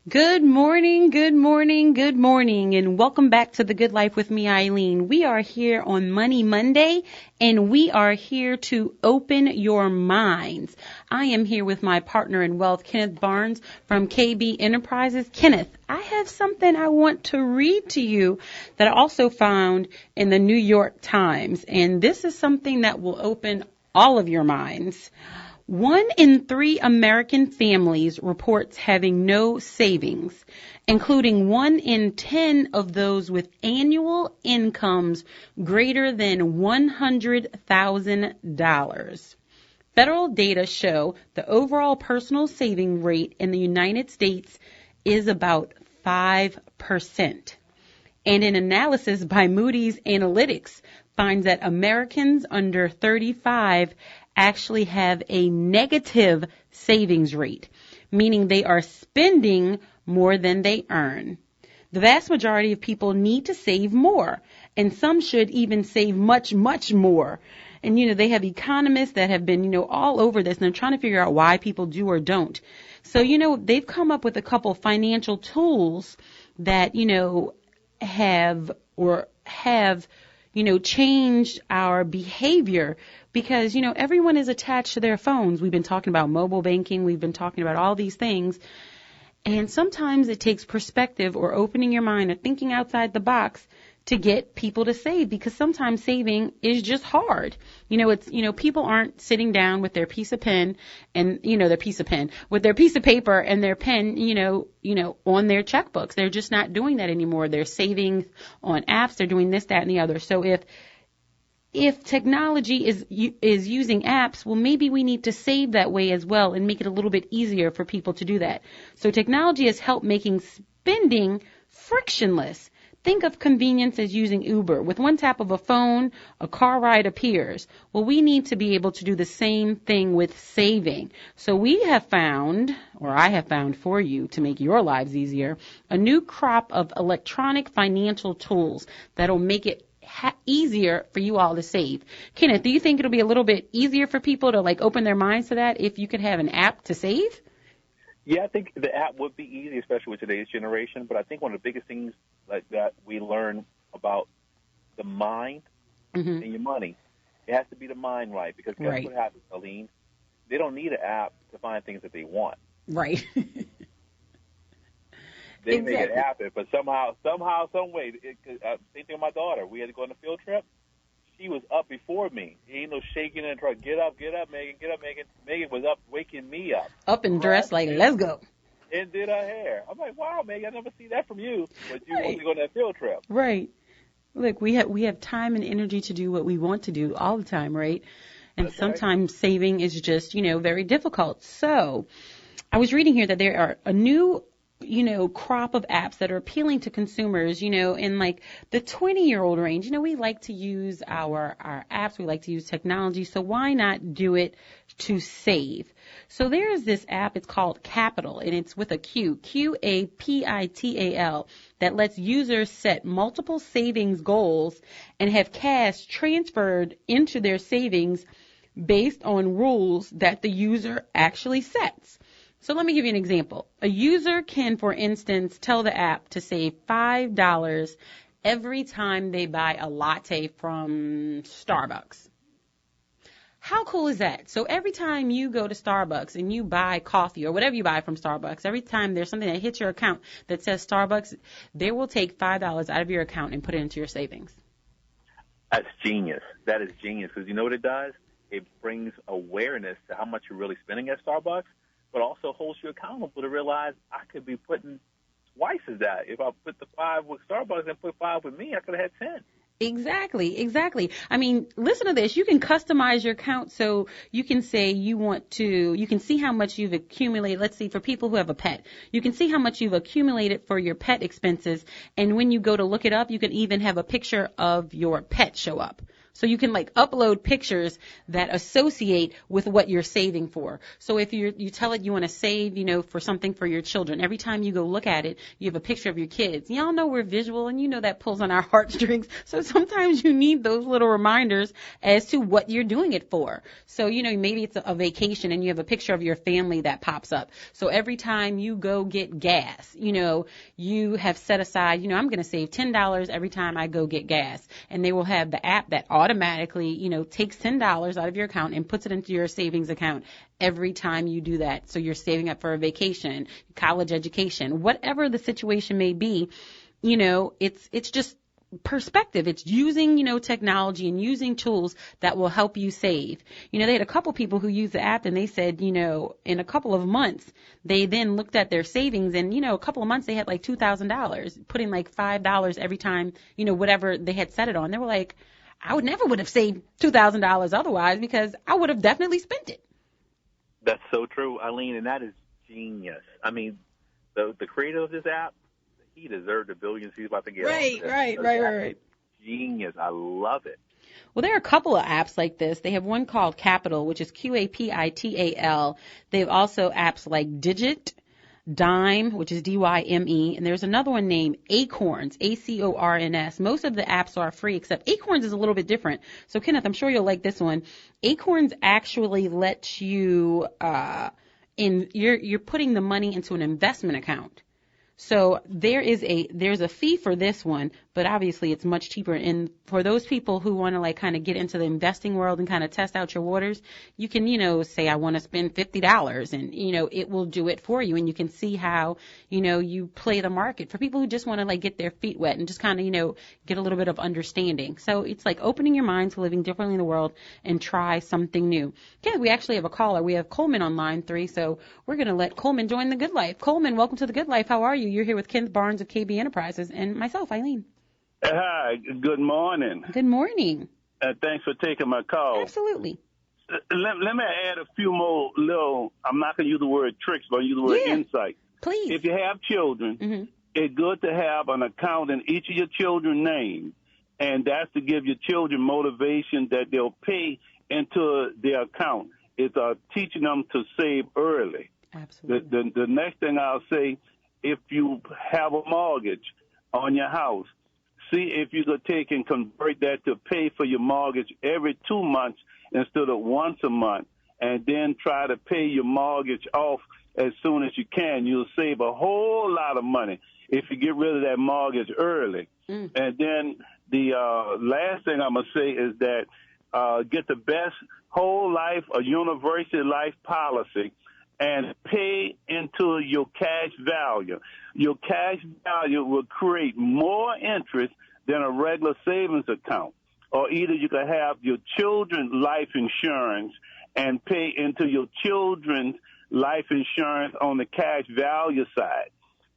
Good morning, good morning, good morning, and welcome back to The Good Life with me, Eileen. We are here on Money Monday, and we are here to open your minds. I am here with my partner in wealth, Kenneth Barnes from KB Enterprises. Kenneth, I have something I want to read to you that I also found in the New York Times, and this is something that will open all of your minds. 1 in 3 American families reports having no savings, including 1 in 10 of those with annual incomes greater than $100,000. Federal data show the overall personal saving rate in the United States is about 5%. And an analysis by Moody's Analytics finds that Americans under 35 actually have a negative savings rate, meaning they are spending more than they earn. The vast majority of people need to save more, and some should even save much, much more. And, they have economists that have been, all over this, and they're trying to figure out why people do or don't. So, they've come up with a couple financial tools that, have changed our behavior because, everyone is attached to their phones. We've been talking about mobile banking. We've been talking about all these things. And sometimes it takes perspective or opening your mind or thinking outside the box to get people to save, because sometimes saving is just hard. People aren't sitting down with their piece of pen and, with their piece of paper and their pen, on their checkbooks. They're just not doing that anymore. They're saving on apps. They're doing this, that, and the other. So if technology is using apps, well, maybe we need to save that way as well and make it a little bit easier for people to do that. So technology has helped making spending frictionless. Think of convenience as using Uber. With one tap of a phone, a car ride appears. Well, we need to be able to do the same thing with saving. So we have found, or I have found for you to make your lives easier, a new crop of electronic financial tools that'll make it easier for you all to save. Kenneth, do you think it'll be a little bit easier for people to open their minds to that if you could have an app to save? Yeah, I think the app would be easy, especially with today's generation. But I think one of the biggest things that we learn about the mind and your money, it has to be the mind right. Because guess what happens, Aline? They don't need an app to find things that they want. Right. They make it happen, but somehow, some way. Same thing with my daughter. We had to go on a field trip. She was up before me. Ain't no shaking and trying. Get up, Megan. Get up, Megan. Megan was up, waking me up. Up and dressed like, let's go. And did her hair. I'm like, wow, Megan, I never see that from you. But you want to go on that field trip. Right. Look, we have time and energy to do what we want to do all the time, right? And That's sometimes saving is just, very difficult. So I was reading here that there are a new crop of apps that are appealing to consumers, in the 20-year-old range. We like to use our apps. We like to use technology. So why not do it to save? So there's this app. It's called Capital, and it's with a Q, Qapital, that lets users set multiple savings goals and have cash transferred into their savings based on rules that the user actually sets. So let me give you an example. A user can, for instance, tell the app to save $5 every time they buy a latte from Starbucks. How cool is that? So every time you go to Starbucks and you buy coffee or whatever you buy from Starbucks, every time there's something that hits your account that says Starbucks, they will take $5 out of your account and put it into your savings. That's genius. That is genius, because you know what it does? It brings awareness to how much you're really spending at Starbucks, but also holds you accountable to realize I could be putting twice as that. If I put the 5 with Starbucks and put 5 with me, I could have had 10. Exactly. I mean, listen to this. You can customize your account so you can say you can see how much you've accumulated. Let's see, for people who have a pet, you can see how much you've accumulated for your pet expenses. And when you go to look it up, you can even have a picture of your pet show up. So you can upload pictures that associate with what you're saving for. So if you tell it you want to save, for something for your children, every time you go look at it, you have a picture of your kids. Y'all know we're visual, and that pulls on our heartstrings. So sometimes you need those little reminders as to what you're doing it for. So, maybe it's a vacation and you have a picture of your family that pops up. So every time you go get gas, you have set aside, I'm going to save $10 every time I go get gas. And they will have the app that automatically, takes $10 out of your account and puts it into your savings account every time you do that. So you're saving up for a vacation, college education, whatever the situation may be. It's just perspective. It's using, technology and using tools that will help you save. They had a couple people who used the app, and they said, in a couple of months, they then looked at their savings, and, a couple of months they had $2,000, putting $5 every time, whatever they had set it on. They were like, I would have saved $2,000 otherwise, because I would have definitely spent it. That's so true, Eileen, and that is genius. I mean, the creator of this app, he deserved the billions he's about to get. Right. Genius. I love it. Well, there are a couple of apps like this. They have one called Capital, which is Qapital. They have also apps like Digit, Dime, which is Dyme, and there's another one named Acorns, Acorns. Most of the apps are free, except Acorns is a little bit different. So, Kenneth, I'm sure you'll like this one. Acorns actually lets you, you're putting the money into an investment account. So there's a fee for this one, but obviously it's much cheaper. And for those people who want to kind of get into the investing world and kind of test out your waters, you can, say I want to spend $50 and, it will do it for you. And you can see how, you play the market for people who just want to get their feet wet and just kind of, get a little bit of understanding. So it's like opening your mind to living differently in the world and try something new. Okay, we actually have a caller. We have Coleman on line 3. So we're going to let Coleman join the Good Life. Coleman, welcome to the Good Life. How are you? You're here with Kenneth Barnes of KB Enterprises and myself, Eileen. Hi, good morning. Good morning. Thanks for taking my call. Absolutely. Let me add a few more little, I'm not going to use the word tricks, but I'll use the word insight. Please. If you have children, it's good to have an account in each of your children's names, and that's to give your children motivation that they'll pay into their account. It's teaching them to save early. Absolutely. The next thing I'll say, if you have a mortgage on your house, see if you could take and convert that to pay for your mortgage every 2 months instead of once a month, and then try to pay your mortgage off as soon as you can. You'll save a whole lot of money if you get rid of that mortgage early. And then the last thing I'm going to say is that get the best whole life or university life policy and pay into your cash value. Your cash value will create more interest than a regular savings account. Or either you could have your children's life insurance and pay into your children's life insurance on the cash value side.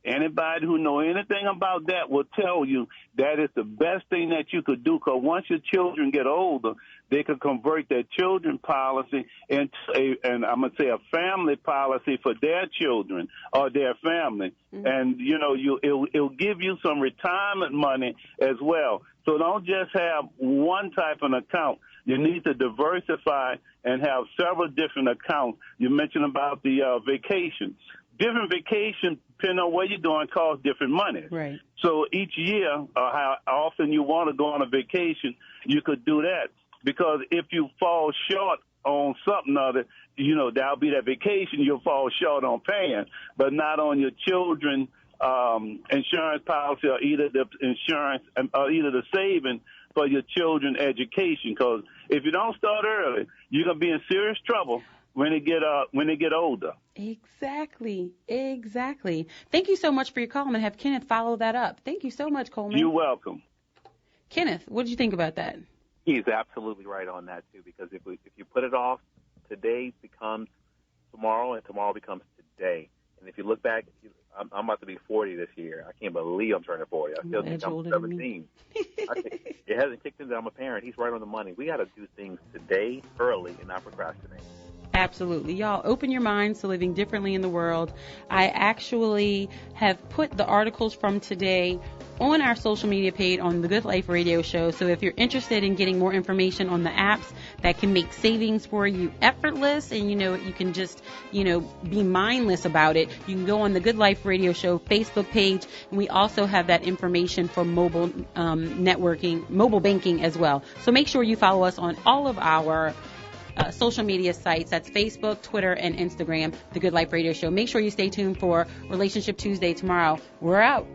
Anybody who know anything about that will tell you that is the best thing that you could do, because once your children get older, they could convert their children policy into a family policy for their children or their family. And, it'll give you some retirement money as well. So don't just have one type of account. You need to diversify and have several different accounts. You mentioned about the vacation. Different vacations, depending on what you're doing, cost different money. Right. So each year, how often you want to go on a vacation, you could do that. Because if you fall short on something other, that'll be that vacation you'll fall short on paying, but not on your children insurance policy or either the insurance or either the saving for your children education. Because if you don't start early, you're gonna be in serious trouble when they get older. Exactly. Thank you so much for your call, and have Kenneth follow that up. Thank you so much, Coleman. You're welcome. Kenneth, what did you think about that? He's absolutely right on that too, because if you put it off, today becomes tomorrow, and tomorrow becomes today. And if you look back, I'm about to be 40 this year. I can't believe I'm turning 40. I still think I'm 17. It hasn't kicked in that I'm a parent. He's right on the money. We got to do things today, early, and not procrastinate. Absolutely. Y'all, open your minds to living differently in the world. I actually have put the articles from today on our social media page on the Good Life Radio Show. So if you're interested in getting more information on the apps that can make savings for you effortless, and you can just, be mindless about it, you can go on the Good Life Radio Show Facebook page. And we also have that information for mobile mobile banking as well. So make sure you follow us on all of our social media sites. That's Facebook, Twitter, and Instagram, The Good Life Radio Show. Make sure you stay tuned for Relationship Tuesday tomorrow. We're out.